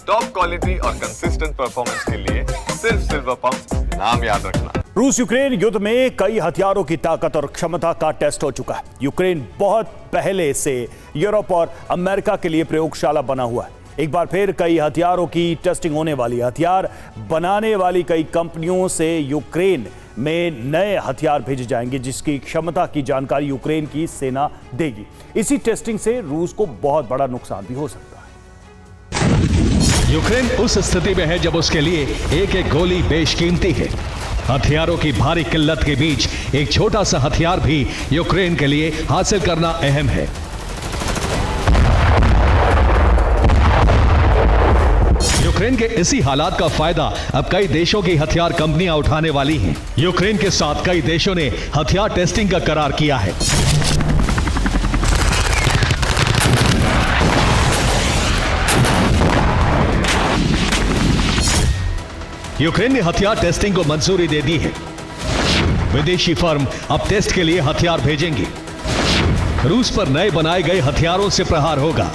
Top quality और consistent performance के लिए सिर्फ सिल्वर पंप नाम याद रखना। रूस यूक्रेन युद्ध में कई हथियारों की ताकत और क्षमता का टेस्ट हो चुका है। यूक्रेन बहुत पहले से यूरोप और अमेरिका के लिए प्रयोगशाला बना हुआ है। एक बार फिर कई हथियारों की टेस्टिंग होने वाली है। हथियार बनाने वाली कई कंपनियों से यूक्रेन में नए हथियार भेजे जाएंगे, जिसकी क्षमता की जानकारी यूक्रेन की सेना देगी। इसी टेस्टिंग से रूस को बहुत बड़ा नुकसान भी हो सकता है। यूक्रेन उस स्थिति में है जब उसके लिए एक एक गोली बेशकीमती है। हथियारों की भारी किल्लत के बीच एक छोटा सा हथियार भी यूक्रेन के लिए हासिल करना अहम है। यूक्रेन के इसी हालात का फायदा अब कई देशों की हथियार कंपनियां उठाने वाली हैं। यूक्रेन के साथ कई देशों ने हथियार टेस्टिंग का करार किया है। यूक्रेन ने हथियार टेस्टिंग को मंजूरी दे दी है। विदेशी फर्म अब टेस्ट के लिए हथियार भेजेंगी। रूस पर नए बनाए गए हथियारों से प्रहार होगा।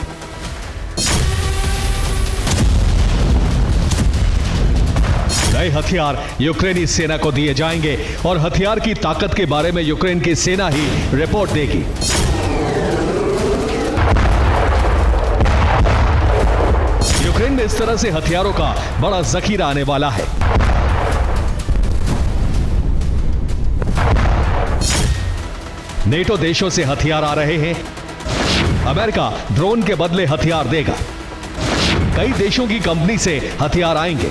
नए हथियार यूक्रेनी सेना को दिए जाएंगे और हथियार की ताकत के बारे में यूक्रेन की सेना ही रिपोर्ट देगी। यूक्रेन में इस तरह से हथियारों का बड़ा जखीरा आने वाला है। नेटो देशों से हथियार आ रहे हैं। अमेरिका ड्रोन के बदले हथियार देगा। कई देशों की कंपनी से हथियार आएंगे।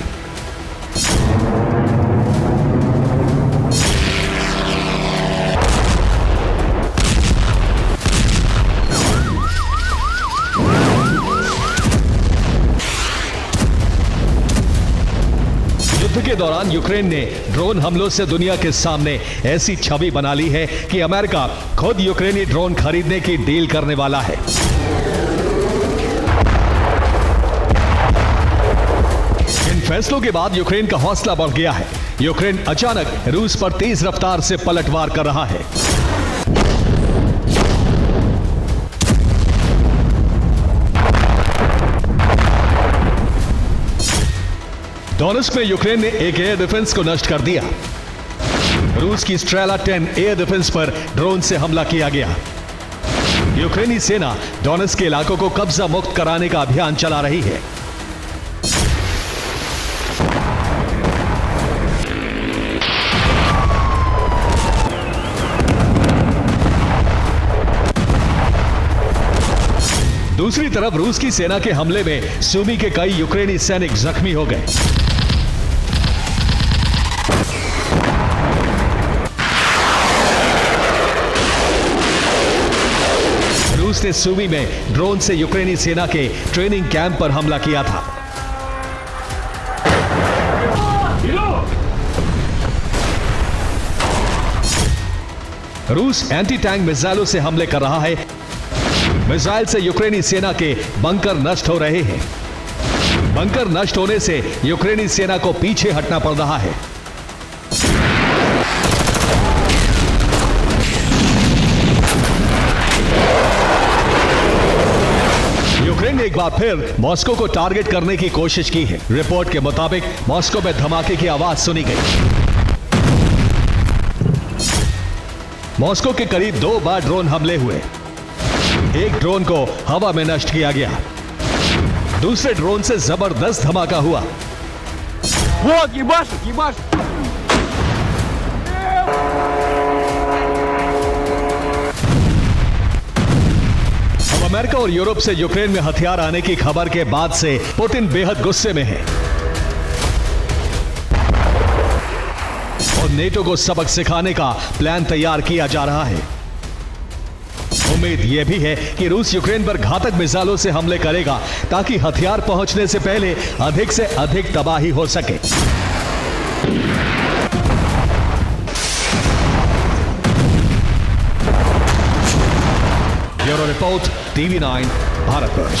युद्ध के दौरान यूक्रेन ने ड्रोन हमलों से दुनिया के सामने ऐसी छवि बना ली है कि अमेरिका खुद यूक्रेनी ड्रोन खरीदने की डील करने वाला है। इन फैसलों के बाद यूक्रेन का हौसला बढ़ गया है। यूक्रेन अचानक रूस पर तेज रफ्तार से पलटवार कर रहा है। डोनेट्स्क में यूक्रेन ने एक एयर डिफेंस को नष्ट कर दिया। रूस की स्ट्रेला 10 एयर डिफेंस पर ड्रोन से हमला किया गया। यूक्रेनी सेना डोनेट्स्क के इलाकों को कब्जा मुक्त कराने का अभियान चला रही है। दूसरी तरफ रूस की सेना के हमले में सूमी के कई यूक्रेनी सैनिक जख्मी हो गए। रूस ने सूमी में ड्रोन से यूक्रेनी सेना के ट्रेनिंग कैंप पर हमला किया था। रूस एंटी टैंक मिसाइलों से हमले कर रहा है। मिसाइल से यूक्रेनी सेना के बंकर नष्ट हो रहे हैं। बंकर नष्ट होने से यूक्रेनी सेना को पीछे हटना पड़ रहा है। यूक्रेन ने एक बार फिर मॉस्को को टारगेट करने की कोशिश की है। रिपोर्ट के मुताबिक मॉस्को में धमाके की आवाज सुनी गई। मॉस्को के करीब 2 बार ड्रोन हमले हुए। एक ड्रोन को हवा में नष्ट किया गया। दूसरे ड्रोन से जबरदस्त धमाका हुआ। अब अमेरिका और यूरोप से यूक्रेन में हथियार आने की खबर के बाद से पुतिन बेहद गुस्से में है और नेटो को सबक सिखाने का प्लान तैयार किया जा रहा है। उम्मीद यह भी है कि रूस यूक्रेन पर घातक मिसाइलों से हमले करेगा ताकि हथियार पहुंचने से पहले अधिक से अधिक तबाही हो सके। Bureau report, TV9 Bharatvarsh.